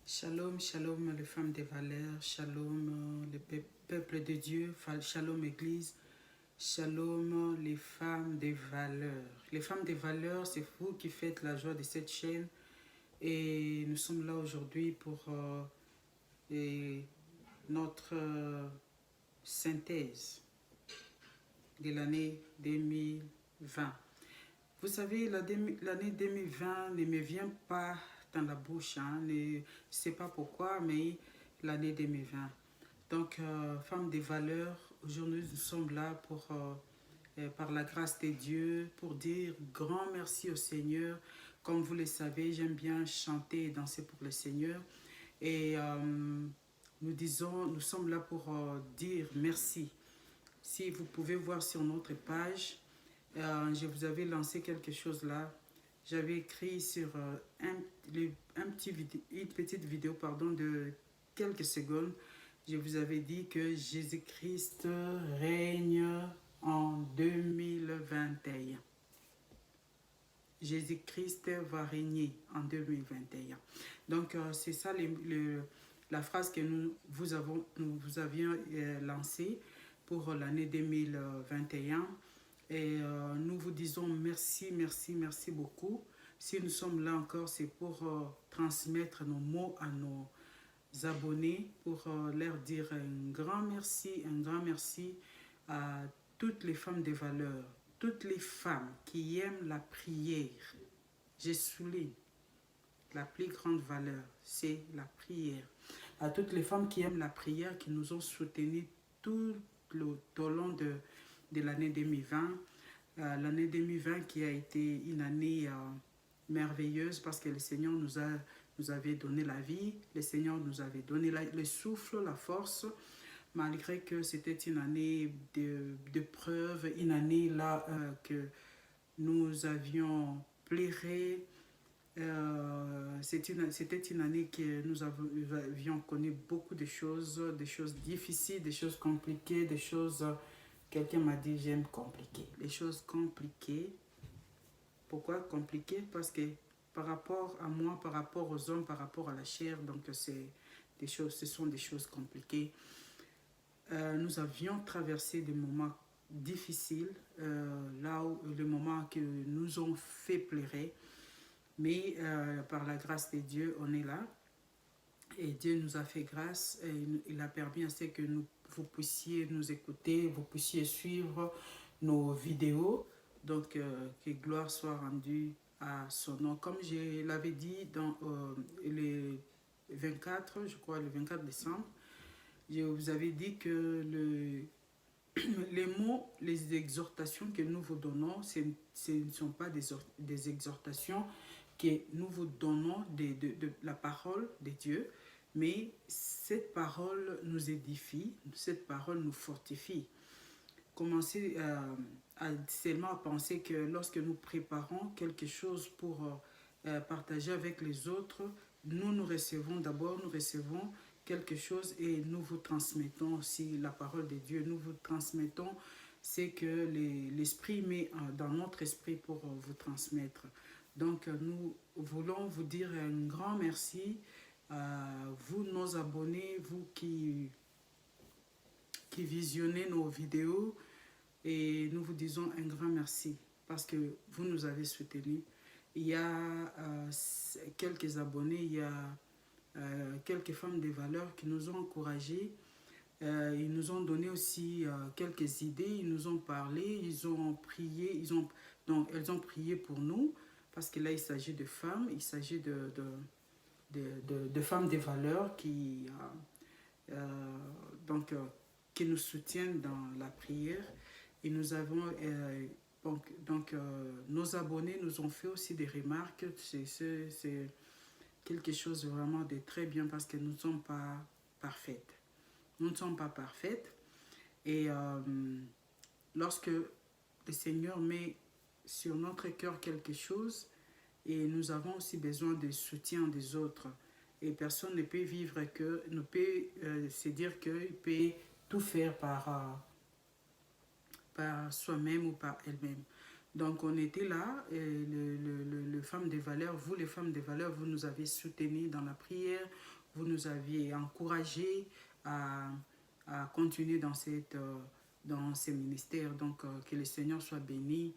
Shalom, shalom les femmes des valeurs, shalom le peuple de Dieu, shalom Église, shalom les femmes des valeurs. Les femmes des valeurs, c'est vous qui faites la joie de cette chaîne et nous sommes là aujourd'hui pour notre synthèse de l'année 2020. Vous savez, l'année 2020 ne me vient pas dans la bouche, je ne sais pas pourquoi, mais l'année 2020. Donc, femmes des valeurs, aujourd'hui nous sommes là pour, par la grâce de Dieu, pour dire grand merci au Seigneur. Comme vous le savez, j'aime bien chanter et danser pour le Seigneur. Et nous sommes là pour dire merci. Si vous pouvez voir sur notre page, je vous avais lancé quelque chose là. J'avais écrit sur une petite vidéo de quelques secondes. Je vous avais dit que Jésus-Christ règne en 2021. Jésus-Christ va régner en 2021. Donc, c'est ça la phrase que nous avions lancée pour l'année 2021. Et nous vous disons merci, merci, merci beaucoup. Si nous sommes là encore, c'est pour transmettre nos mots à nos abonnés, pour leur dire un grand merci à toutes les femmes de valeur, toutes les femmes qui aiment la prière. Je souligne, la plus grande valeur, c'est la prière. À toutes les femmes qui aiment la prière, qui nous ont soutenus tout au long de l'année 2020. L'année 2020 qui a été une année merveilleuse parce que le Seigneur nous avait donné la vie, le Seigneur nous avait donné le souffle, la force, malgré que c'était une année de preuve, une année là que nous avions pleuré. C'était une année que nous avions connu beaucoup de choses difficiles, des choses compliquées, des choses... Quelqu'un m'a dit j'aime compliqué. Les choses compliquées. Pourquoi compliquées? Parce que par rapport à moi, par rapport aux hommes, par rapport à la chair, donc ce sont des choses compliquées. Nous avions traversé des moments difficiles, là où le moment que nous ont fait pleurer. Mais par la grâce de Dieu, on est là. Et Dieu nous a fait grâce et il a permis à ce que vous puissiez nous écouter, vous puissiez suivre nos vidéos. Donc, que gloire soit rendue à son nom. Comme je l'avais dit dans le 24, je crois le 24 décembre, je vous avais dit que les mots, les exhortations que nous vous donnons, ce ne sont pas des exhortations que nous vous donnons de la parole de Dieu, mais cette parole nous édifie, cette parole nous fortifie. Commencez seulement à penser que lorsque nous préparons quelque chose pour partager avec les autres, nous recevons quelque chose et nous vous transmettons aussi la parole de Dieu. Nous vous transmettons ce que l'Esprit met dans notre esprit pour vous transmettre. Donc, nous voulons vous dire un grand merci à vous, nos abonnés, vous qui visionnez nos vidéos. Et nous vous disons un grand merci parce que vous nous avez soutenus. Il y a quelques abonnés, il y a quelques femmes de valeur qui nous ont encouragés. Ils nous ont donné aussi quelques idées, ils nous ont parlé, ils ont prié, donc elles ont prié pour nous parce que là il s'agit de femmes, il s'agit de femmes de valeur qui nous soutiennent dans la prière. Et nous avons nos abonnés nous ont fait aussi des remarques. C'est quelque chose vraiment de très bien parce que nous ne sommes pas parfaites. Nous ne sommes pas parfaites. Et lorsque le Seigneur met sur notre cœur quelque chose, et nous avons aussi besoin du soutien des autres. Et personne ne peut vivre ne peut se dire qu'il peut tout faire par soi-même ou par elle-même. Donc on était là, et le Femmes des Valeurs, vous les Femmes des Valeurs, vous nous avez soutenus dans la prière, vous nous aviez encouragés à continuer dans ces ministères. Donc que le Seigneur soit béni.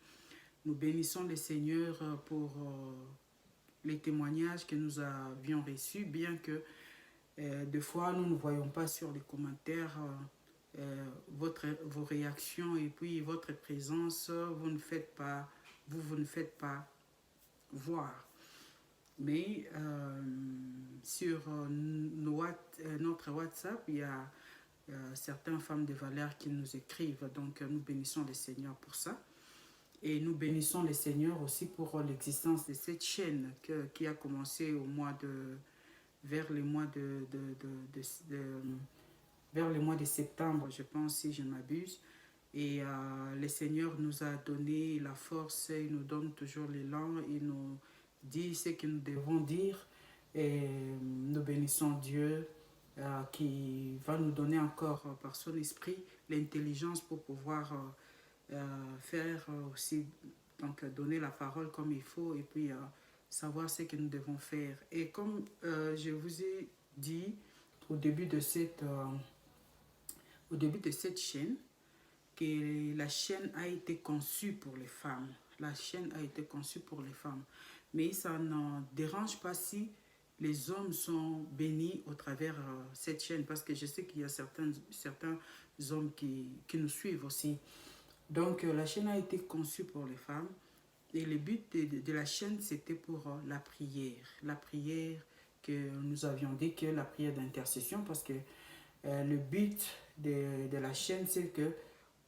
Nous bénissons le Seigneur pour les témoignages que nous avions reçus, bien que des fois nous ne voyons pas sur les commentaires vos réactions et puis votre présence, vous ne faites pas voir. Mais sur notre WhatsApp, il y a certaines femmes de valeur qui nous écrivent. Donc nous bénissons le Seigneur pour ça. Et nous bénissons le Seigneur aussi pour l'existence de cette chaîne qui a commencé vers le mois vers le mois de septembre, je pense, si je ne m'abuse. Et le Seigneur nous a donné la force, il nous donne toujours l'élan, il nous dit ce que nous devons dire. Et nous bénissons Dieu qui va nous donner encore par son esprit l'intelligence pour pouvoir faire aussi, donc donner la parole comme il faut et puis savoir ce que nous devons faire. Et comme je vous ai dit au début de cette chaîne, que la chaîne a été conçue pour les femmes. La chaîne a été conçue pour les femmes. Mais ça ne dérange pas si les hommes sont bénis au travers cette chaîne, parce que je sais qu'il y a certains hommes qui nous suivent aussi. Donc la chaîne a été conçue pour les femmes et le but de la chaîne, c'était pour la prière. La prière que nous avions dit que la prière d'intercession, parce que le but de la chaîne, c'est que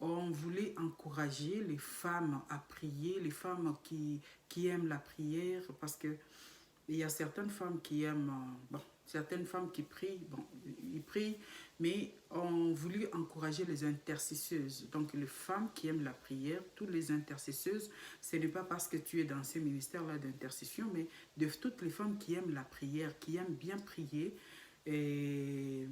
on voulait encourager les femmes à prier, les femmes qui aiment la prière, parce que il y a certaines femmes qui aiment, certaines femmes qui prient, ils prient, mais on voulait encourager les intercesseuses. Donc les femmes qui aiment la prière, toutes les intercesseuses, ce n'est pas parce que tu es dans ces ministères-là d'intercession, mais de toutes les femmes qui aiment la prière, qui aiment bien prier. Et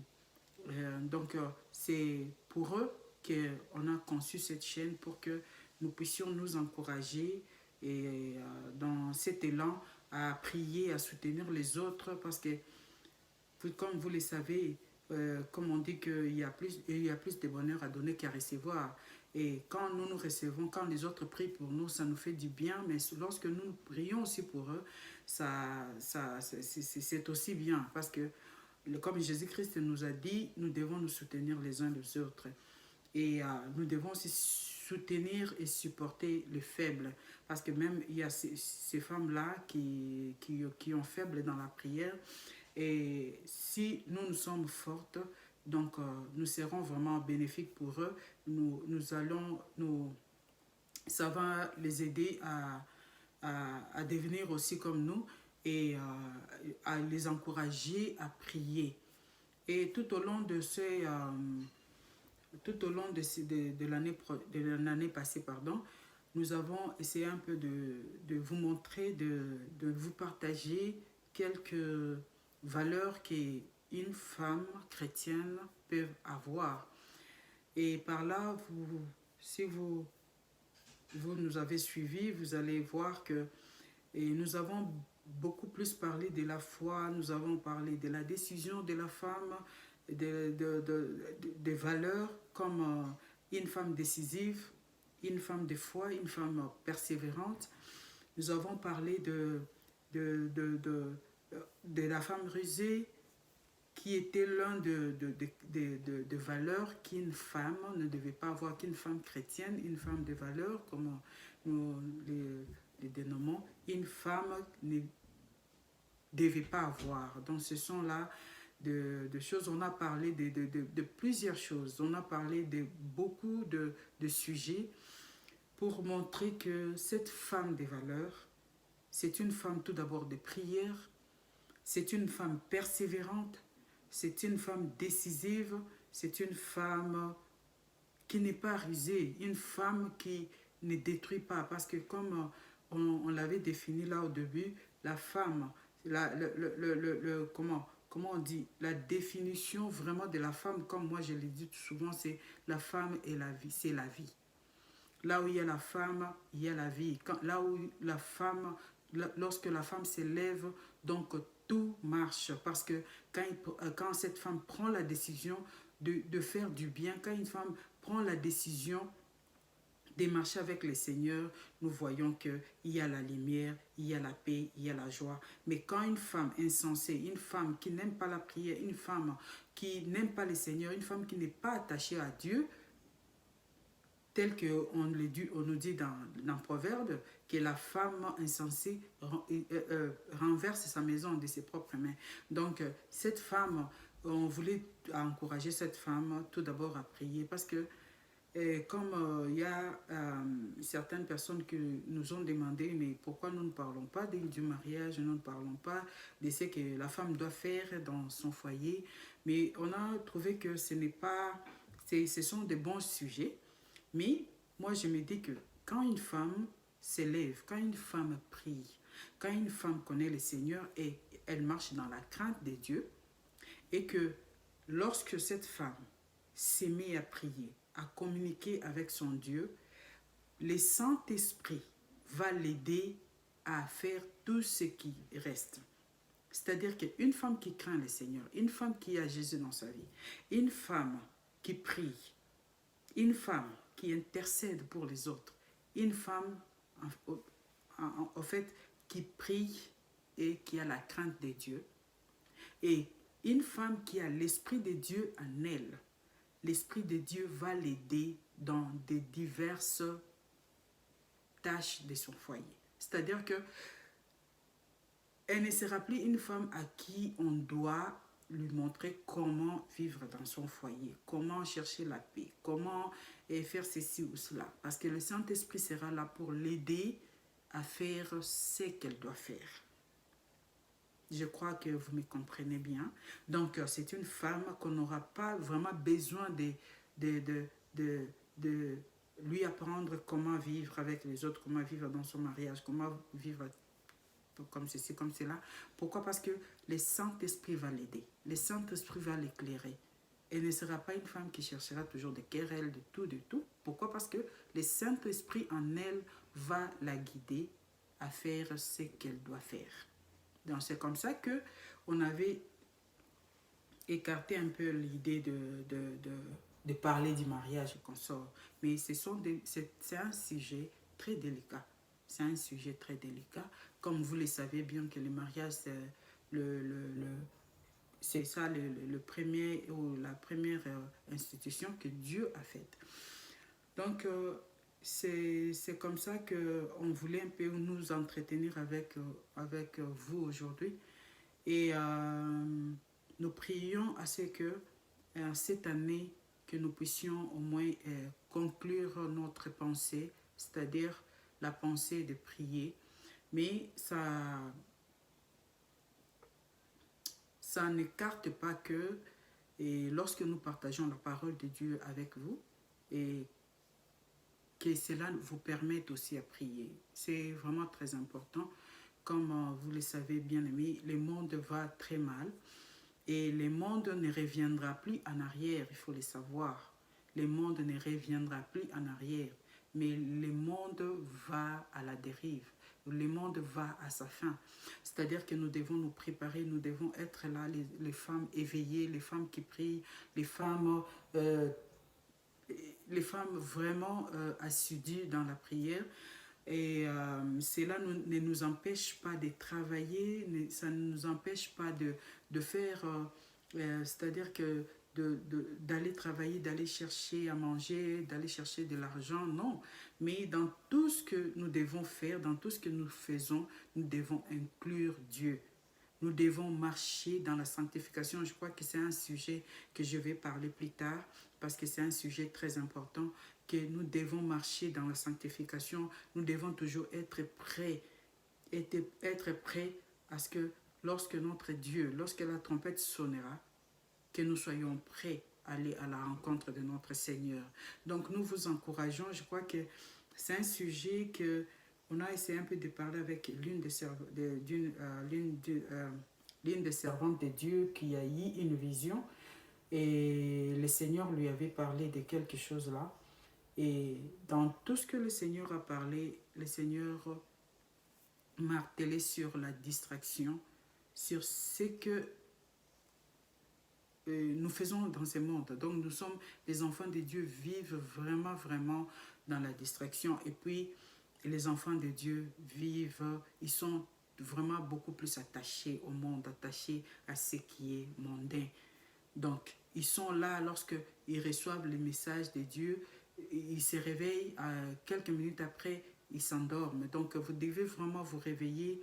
donc c'est pour eux qu'on a conçu cette chaîne, pour que nous puissions nous encourager et dans cet élan à prier, à soutenir les autres, parce que comme vous le savez, comme on dit qu'il y a plus de bonheur à donner qu'à recevoir. Et quand nous recevons, quand les autres prient pour nous, ça nous fait du bien, mais lorsque nous prions aussi pour eux, c'est aussi bien, parce que comme Jésus-Christ nous a dit, nous devons nous soutenir les uns les autres. Et nous devons aussi soutenir et supporter les faibles. Parce que même il y a ces femmes-là qui ont faible dans la prière. Et si nous sommes fortes, donc nous serons vraiment bénéfiques pour eux. Ça va les aider à devenir aussi comme nous et à les encourager à prier. Et tout au long de l'année passée, nous avons essayé un peu de vous montrer, de vous partager quelques valeurs qu'une femme chrétienne peut avoir. Et par là, si vous nous avez suivis, vous allez voir que nous avons beaucoup plus parlé de la foi, nous avons parlé de la décision de la femme, des valeurs comme une femme décisive, une femme de foi, une femme persévérante. Nous avons parlé de la femme rusée, qui était l'un de valeurs qu'une femme ne devait pas avoir, qu'une femme chrétienne, une femme de valeur, comme nous les dénommons, une femme ne devait pas avoir. Donc ce sont là de choses, on a parlé de plusieurs choses, on a parlé de beaucoup de sujets pour montrer que cette femme des valeurs, c'est une femme tout d'abord de prière, c'est une femme persévérante, c'est une femme décisive, c'est une femme qui n'est pas rusée, une femme qui ne détruit pas. Parce que comme on l'avait défini là au début, la femme, comment on dit, la définition vraiment de la femme, comme moi je le dis souvent, c'est la femme et la vie, c'est la vie. Là où il y a la femme, il y a la vie. Là où la femme, lorsque la femme s'élève, donc tout marche. Parce que quand cette femme prend la décision de faire du bien, quand une femme prend la décision de marcher avec le Seigneur, nous voyons qu'il y a la lumière, il y a la paix, il y a la joie. Mais quand une femme insensée, une femme qui n'aime pas la prière, une femme qui n'aime pas le Seigneur, une femme qui n'est pas attachée à Dieu, tel qu'on nous dit dans Proverbe, que la femme insensée renverse sa maison de ses propres mains. Donc, cette femme, on voulait encourager cette femme tout d'abord à prier parce que comme il y a certaines personnes qui nous ont demandé, mais pourquoi nous ne parlons pas du mariage, nous ne parlons pas de ce que la femme doit faire dans son foyer, mais on a trouvé que ce n'est pas, ce sont de bons sujets, mais moi je me dis que quand une femme s'élève, quand une femme prie, quand une femme connaît le Seigneur et elle marche dans la crainte de Dieu, et que lorsque cette femme s'est mise à prier, à communiquer avec son Dieu, le Saint-Esprit va l'aider à faire tout ce qui reste. C'est-à-dire qu'une femme qui craint le Seigneur, une femme qui a Jésus dans sa vie, une femme qui prie, une femme qui intercède pour les autres, une femme en fait qui prie et qui a la crainte de Dieu, et une femme qui a l'Esprit de Dieu en elle, l'Esprit de Dieu va l'aider dans des diverses tâches de son foyer. C'est-à-dire que elle ne sera plus une femme à qui on doit lui montrer comment vivre dans son foyer, comment chercher la paix, comment faire ceci ou cela. Parce que le Saint-Esprit sera là pour l'aider à faire ce qu'elle doit faire. Je crois que vous me comprenez bien. Donc, c'est une femme qu'on n'aura pas vraiment besoin de lui apprendre comment vivre avec les autres, comment vivre dans son mariage, comment vivre comme ceci, comme cela. Pourquoi? Parce que le Saint-Esprit va l'aider. Le Saint-Esprit va l'éclairer. Elle ne sera pas une femme qui cherchera toujours des querelles, de tout, de tout. Pourquoi? Parce que le Saint-Esprit en elle va la guider à faire ce qu'elle doit faire. Donc c'est comme ça qu'on avait écarté un peu l'idée de parler du mariage qu'on sort. Mais c'est un sujet très délicat. C'est un sujet très délicat. Comme vous le savez bien que le mariage, c'est ça le premier, ou la première institution que Dieu a faite. Donc, c'est comme ça qu'on voulait un peu nous entretenir avec vous aujourd'hui. Et nous prions à ce que cette année, que nous puissions au moins conclure notre pensée, c'est-à-dire la pensée de prier. Mais ça n'écarte pas que, et lorsque nous partageons la parole de Dieu avec vous, et que cela vous permette aussi à prier. C'est vraiment très important. Comme vous le savez bien aimé, le monde va très mal et le monde ne reviendra plus en arrière, il faut le savoir. Le monde ne reviendra plus en arrière, mais le monde va à la dérive. Le monde va à sa fin. C'est-à-dire que nous devons nous préparer, nous devons être là, les femmes éveillées, les femmes qui prient, les femmes vraiment assidues dans la prière. Et cela ne nous empêche pas de travailler, ça ne nous empêche pas de faire, c'est-à-dire que d'aller travailler, d'aller chercher à manger, d'aller chercher de l'argent, non. Mais dans tout ce que nous devons faire, dans tout ce que nous faisons, nous devons inclure Dieu. Nous devons marcher dans la sanctification. Je crois que c'est un sujet que je vais parler plus tard parce que c'est un sujet très important, que nous devons marcher dans la sanctification. Nous devons toujours être prêts à ce que lorsque notre Dieu, lorsque la trompette sonnera, que nous soyons prêts à aller à la rencontre de notre Seigneur. Donc nous vous encourageons. Je crois que c'est un sujet que on a essayé un peu de parler avec l'une des servantes de Dieu qui a eu une vision et le Seigneur lui avait parlé de quelque chose là. Et dans tout ce que le Seigneur a parlé, le Seigneur martelé sur la distraction, sur ce que nous faisons dans ce monde. Donc nous sommes les enfants de Dieu, vivent vraiment, vraiment dans la distraction. Et puis les enfants de Dieu vivent, ils sont vraiment beaucoup plus attachés au monde, attachés à ce qui est mondain. Donc ils sont là lorsque ils reçoivent le message de Dieu, ils se réveillent, quelques minutes après, ils s'endorment. Donc vous devez vraiment vous réveiller,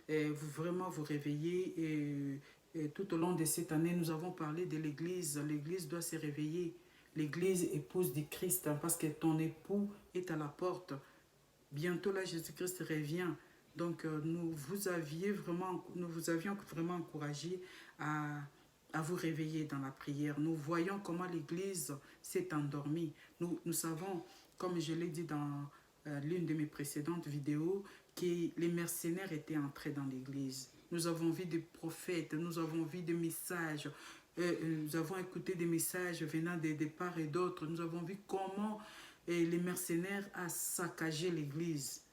vraiment vous réveiller. Et tout au long de cette année, nous avons parlé de l'Église. L'Église doit se réveiller. L'Église épouse du Christ, hein, parce que ton époux est à la porte. Bientôt là, Jésus-Christ revient. Donc nous vous avions vraiment encouragé à vous réveiller dans la prière. Nous voyons comment l'Église s'est endormie. Nous savons, comme je l'ai dit dans l'une de mes précédentes vidéos, que les mercenaires étaient entrés dans l'Église. Nous avons vu des prophètes, nous avons vu des messages, nous avons écouté des messages venant de part et d'autre. Nous avons vu comment les mercenaires ont saccagé l'Église.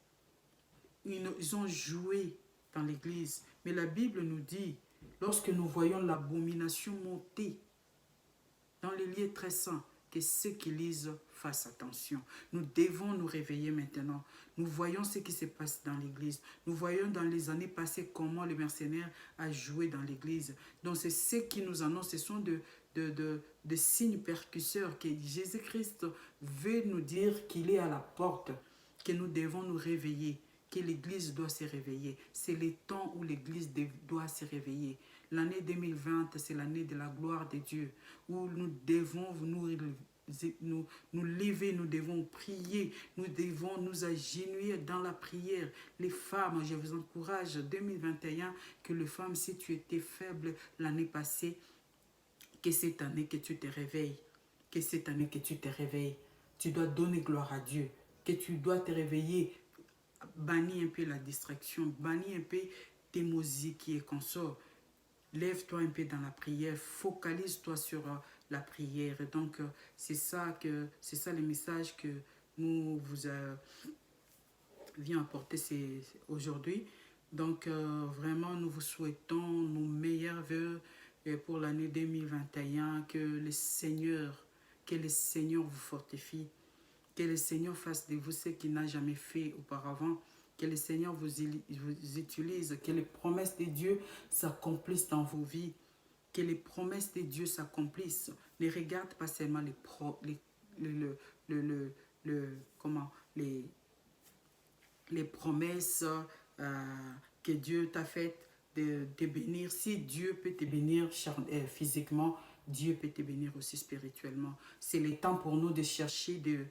Ils ont joué dans l'Église. Mais la Bible nous dit, lorsque nous voyons l'abomination monter dans les lieux très saints, que ceux qui lisent fassent attention. Nous devons nous réveiller maintenant. Nous voyons ce qui se passe dans l'Église. Nous voyons dans les années passées comment les mercenaires ont joué dans l'Église. Donc c'est ce qui nous annonce, ce sont de signes percusseurs que Jésus-Christ veut nous dire qu'il est à la porte, que nous devons nous réveiller, que l'Église doit se réveiller. C'est le temps où l'Église doit se réveiller. L'année 2020, c'est l'année de la gloire de Dieu, où nous devons nous lever, nous devons prier, nous devons nous agenouiller dans la prière. Les femmes, je vous encourage, 2021, que les femmes, si tu étais faible l'année passée, que cette année que tu te réveilles, que cette année que tu te réveilles, tu dois donner gloire à Dieu, que tu dois te réveiller, bannis un peu la distraction, bannis un peu tes musiques et consorts. Lève-toi un peu dans la prière, focalise-toi sur la prière. Et donc, c'est ça le message que nous vous avions apporté aujourd'hui. Donc, vraiment, nous vous souhaitons nos meilleurs vœux pour l'année 2021. Que le Seigneur vous fortifie. Que le Seigneur fasse de vous ce qu'il n'a jamais fait auparavant. Que le Seigneur vous utilise, que les promesses de Dieu s'accomplissent dans vos vies, que les promesses de Dieu s'accomplissent. Ne regarde pas seulement les promesses que Dieu t'a faites de te bénir. Si Dieu peut te bénir physiquement, Dieu peut te bénir aussi spirituellement. C'est le temps pour nous de chercher de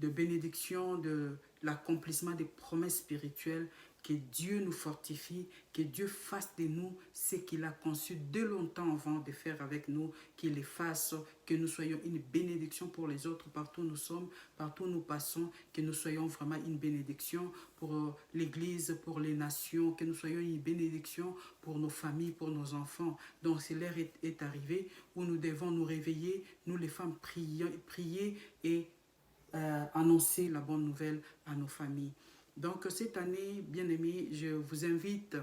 bénédiction, de l'accomplissement des promesses spirituelles, que Dieu nous fortifie, que Dieu fasse de nous ce qu'il a conçu de longtemps avant de faire avec nous, qu'il les fasse, que nous soyons une bénédiction pour les autres, partout où nous sommes, partout où nous passons, que nous soyons vraiment une bénédiction pour l'Église, pour les nations, que nous soyons une bénédiction pour nos familles, pour nos enfants. Donc c'est l'heure est arrivée où nous devons nous réveiller, nous les femmes prier et annoncer la bonne nouvelle à nos familles. Donc cette année, bien aimés, je vous invite,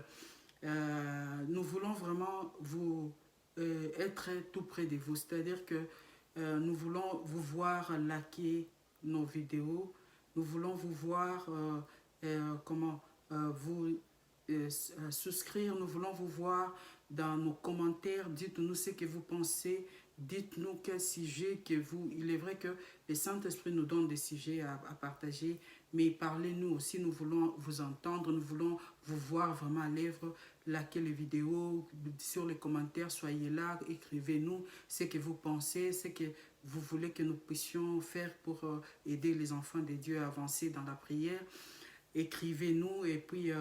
nous voulons vraiment être tout près de vous, c'est-à-dire que nous voulons vous voir liker nos vidéos, nous voulons vous voir vous souscrire, nous voulons vous voir dans nos commentaires, dites-nous ce que vous pensez, dites-nous quel sujet que vous... Il est vrai que le Saint-Esprit nous donne des sujets à partager, mais parlez-nous aussi, nous voulons vous entendre, nous voulons vous voir vraiment à l'œuvre, likez les vidéos, sur les commentaires, soyez là, écrivez-nous ce que vous pensez, ce que vous voulez que nous puissions faire pour aider les enfants de Dieu à avancer dans la prière. Écrivez-nous et puis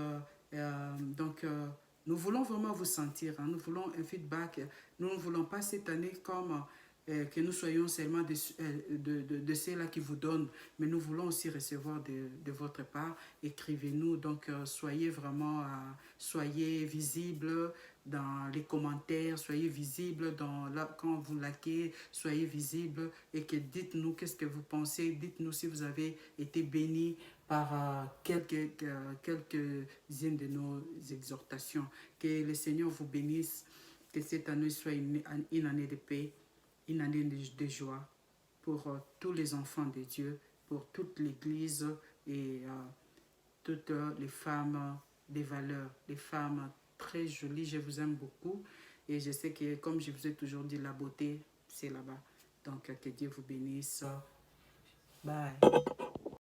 nous voulons vraiment vous sentir, hein, nous voulons un feedback. Nous ne voulons pas cette année comme que nous soyons seulement de ceux-là qui vous donnent, mais nous voulons aussi recevoir de votre part. Écrivez-nous, donc soyez vraiment, soyez visibles, dans les commentaires, soyez visible quand vous likez, soyez visible et que dites-nous qu'est-ce que vous pensez, dites-nous si vous avez été bénis par quelques-unes de nos exhortations. Que le Seigneur vous bénisse, que cette année soit une année de paix, une année de joie pour tous les enfants de Dieu, pour toute l'Église et toutes les femmes des valeurs, les femmes très jolies. Je vous aime beaucoup et je sais que, comme je vous ai toujours dit, la beauté, c'est là-bas. Donc, que Dieu vous bénisse. Bye.